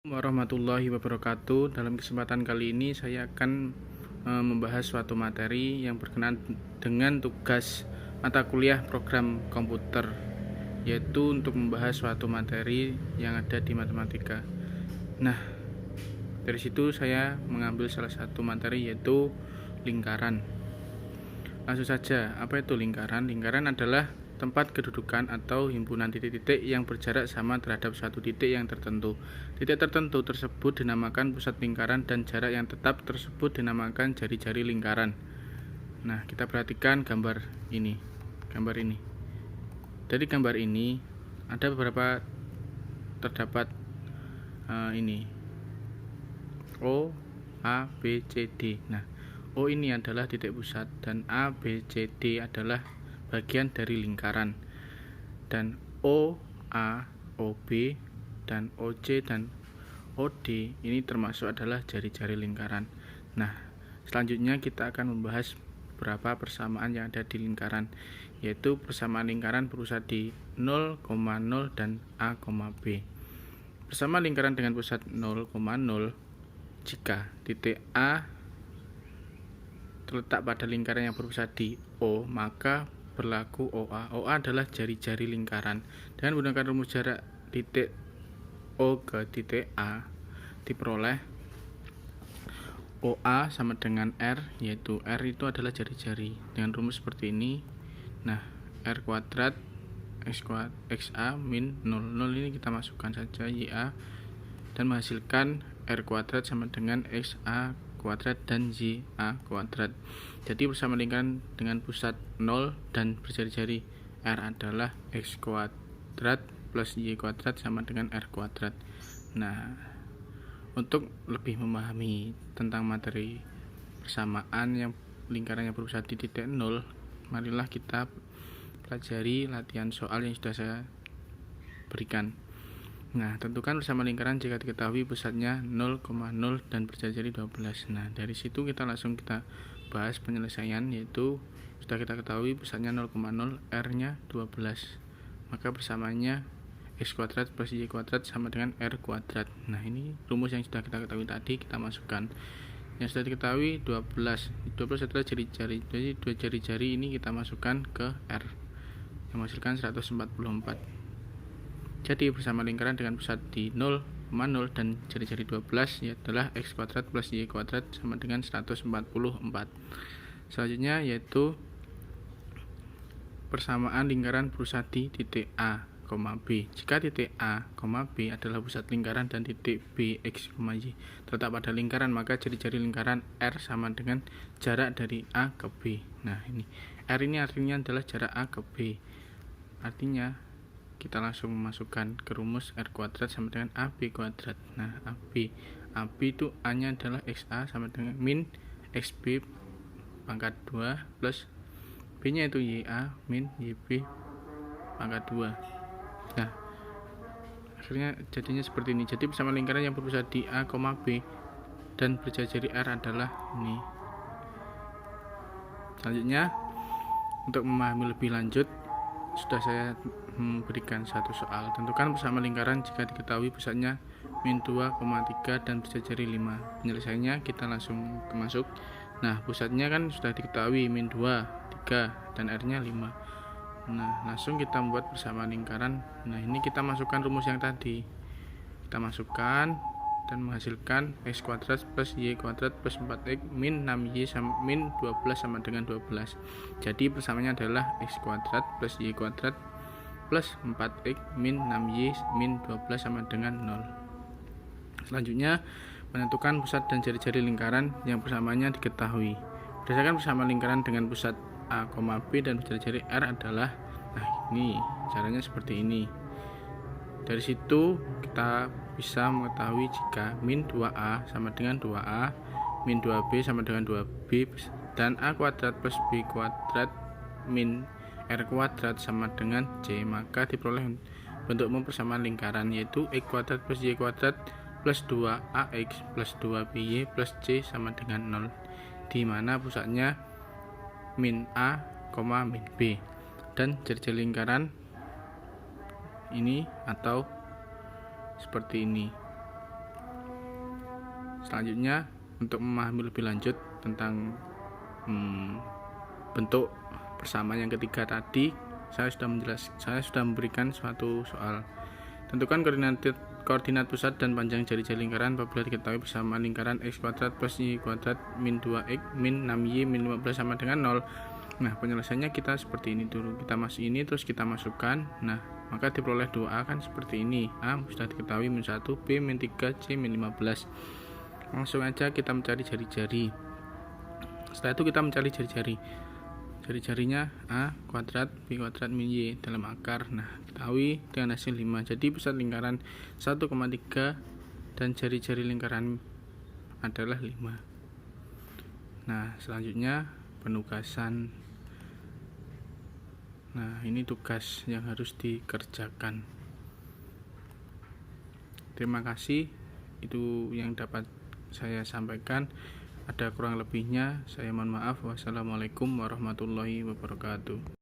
Warahmatullahi wabarakatuh. Dalam kesempatan kali ini saya akan membahas suatu materi yang berkenaan dengan tugas mata kuliah program komputer, yaitu untuk membahas suatu materi yang ada di matematika. Nah, dari situ saya mengambil salah satu materi yaitu lingkaran. Langsung saja, apa itu lingkaran? Lingkaran adalah tempat kedudukan atau himpunan titik-titik yang berjarak sama terhadap suatu titik yang tertentu. Titik tertentu tersebut dinamakan pusat lingkaran dan jarak yang tetap tersebut dinamakan jari-jari lingkaran. Nah, kita perhatikan gambar ini. Dari gambar ini ada beberapa terdapat ini O, A, B, C, D. Nah, O ini adalah titik pusat dan A, B, C, D adalah bagian dari lingkaran, dan O, A, OB, dan OC dan OD ini termasuk adalah jari-jari lingkaran. Nah, selanjutnya kita akan membahas beberapa persamaan yang ada di lingkaran, yaitu persamaan lingkaran berpusat di 0,0 dan A, B. Persamaan lingkaran dengan pusat 0,0 jika titik A terletak pada lingkaran yang berpusat di O, maka berlaku OA. OA adalah jari-jari lingkaran. Dengan menggunakan rumus jarak titik O ke titik A, diperoleh OA sama dengan R, yaitu R itu adalah jari-jari. Dengan rumus seperti ini, nah R kuadrat XA min 0 ini kita masukkan saja YA dan menghasilkan R kuadrat sama dengan XA kuadrat dan ZA kuadrat. Jadi bersama lingkaran dengan pusat 0 dan berjari-jari R adalah X kuadrat plus Y kuadrat sama dengan R kuadrat. Nah, untuk lebih memahami tentang materi persamaan yang lingkaran yang berpusat di titik 0, marilah kita pelajari latihan soal yang sudah saya berikan. Nah, tentukan bersama lingkaran jika diketahui pusatnya 0,0 dan berjari-jari 12. Nah, dari situ kita bahas penyelesaian, yaitu sudah kita ketahui pusatnya 0,0, R-nya 12. Maka persamaannya X kuadrat plus Y kuadrat sama dengan R kuadrat. Nah, ini rumus yang sudah kita ketahui tadi kita masukkan. Yang sudah diketahui 12 adalah jari-jari. Jadi dua jari-jari ini kita masukkan ke R yang menghasilkan 144. Jadi bersama lingkaran dengan pusat di 0,0 dan jari-jari 12 adalah X kuadrat plus Y kuadrat sama dengan 144. Selanjutnya yaitu persamaan lingkaran berpusat di titik A, B. Jika titik A, B adalah pusat lingkaran dan titik B, X, Y terletak pada lingkaran, maka jari-jari lingkaran R sama dengan jarak dari A ke B. Nah, ini R ini artinya adalah jarak A ke B. Artinya kita langsung memasukkan ke rumus R kuadrat sama dengan AB kuadrat. Nah, AB itu A nya adalah XA sama dengan min XB pangkat 2 plus B nya itu YA min YB pangkat 2. Nah, akhirnya jadinya seperti ini. Jadi bersama lingkaran yang berpusat di A, B dan berjari-jari R adalah ini. Selanjutnya, untuk memahami lebih lanjut, sudah saya berikan satu soal. Tentukan bersama lingkaran jika diketahui pusatnya min 2,3 dan berjari 5. Penyelesaiannya kita langsung masuk. Nah, pusatnya kan sudah diketahui min 2, 3 dan R-nya 5. Nah, langsung kita membuat bersama lingkaran. Nah, ini kita masukkan rumus yang tadi. Kita masukkan dan menghasilkan X kuadrat plus Y kuadrat plus 4X min 6Y sama min 12 sama dengan 12. Jadi persamaannya adalah X kuadrat plus Y kuadrat plus 4X min 6Y min 12 sama dengan 0. Selanjutnya, menentukan pusat dan jari-jari lingkaran yang persamaannya diketahui. Berdasarkan persamaan lingkaran dengan pusat A, B dan jari-jari R adalah, nah ini caranya seperti ini. Dari situ kita bisa mengetahui jika min 2A sama dengan 2A, min 2B sama dengan 2B, dan A kuadrat plus B kuadrat min R kuadrat sama dengan C, maka diperoleh bentuk umum persamaan lingkaran, yaitu X kuadrat plus Y kuadrat plus 2AX plus 2BY plus C sama dengan 0, di mana pusatnya min A, min B, dan jari-jari lingkaran ini atau seperti ini. Selanjutnya, untuk memahami lebih lanjut tentang bentuk persamaan yang ketiga tadi, saya sudah memberikan suatu soal. Tentukan koordinat pusat dan panjang jari-jari lingkaran apabila diketahui persamaan lingkaran x kuadrat plus y kuadrat min 2x min 6y min 15 sama dengan 0. Nah, penyelesaiannya kita seperti ini dulu. Kita masuk ini terus kita masukkan. Nah, maka diperoleh 2A kan seperti ini. A sudah diketahui min 1, B min 3, C min 15. Langsung aja kita mencari jari-jari. Setelah itu kita mencari jari-jari. Jari-jarinya A kuadrat B kuadrat min Y dalam akar. Nah, ketahui dengan hasil 5. Jadi pusat lingkaran 1,3 dan jari-jari lingkaran adalah 5. Nah, selanjutnya penugasan. Nah, ini tugas yang harus dikerjakan. Terima kasih. Itu yang dapat saya sampaikan. Ada kurang lebihnya, saya mohon maaf. Wassalamualaikum warahmatullahi wabarakatuh.